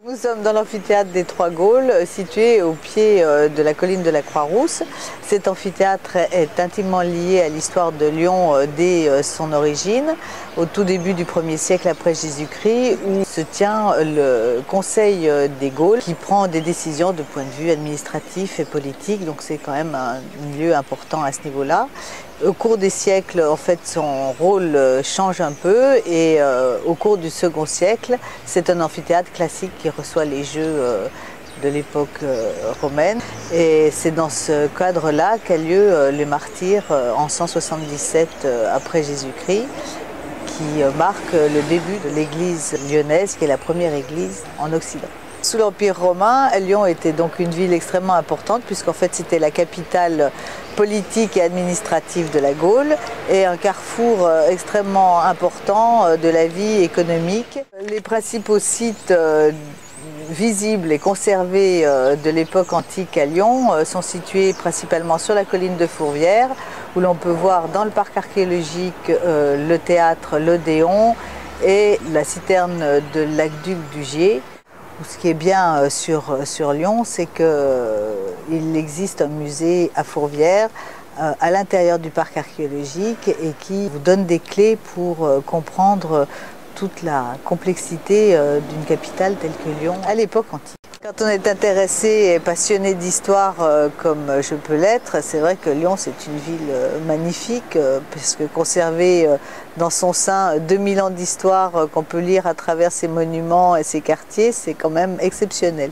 Nous sommes dans l'amphithéâtre des Trois Gaules, situé au pied de la colline de la Croix-Rousse. Cet amphithéâtre est intimement lié à l'histoire de Lyon dès son origine, au tout début du 1er siècle après Jésus-Christ, où se tient le Conseil des Gaules, qui prend des décisions de point de vue administratif et politique, donc c'est quand même un lieu important à ce niveau-là. Au cours des siècles, en fait, son rôle change un peu et au cours du second siècle, c'est un amphithéâtre classique qui reçoit les jeux de l'époque romaine. Et c'est dans ce cadre-là qu'a lieu les martyrs en 177 après Jésus-Christ, qui marque le début de l'église lyonnaise, qui est la première église en Occident. Sous l'Empire romain, Lyon était donc une ville extrêmement importante puisqu'en fait c'était la capitale politique et administrative de la Gaule et un carrefour extrêmement important de la vie économique. Les principaux sites visibles et conservés de l'époque antique à Lyon sont situés principalement sur la colline de Fourvière, où l'on peut voir dans le parc archéologique le théâtre, l'Odéon et la citerne de l'aqueduc du Gier. Ce qui est bien sur Lyon, c'est qu'il existe un musée à Fourvière, à l'intérieur du parc archéologique, et qui vous donne des clés pour comprendre toute la complexité d'une capitale telle que Lyon à l'époque antique. Quand on est intéressé et passionné d'histoire comme je peux l'être, c'est vrai que Lyon c'est une ville magnifique puisque conserver dans son sein 2000 ans d'histoire qu'on peut lire à travers ses monuments et ses quartiers, c'est quand même exceptionnel.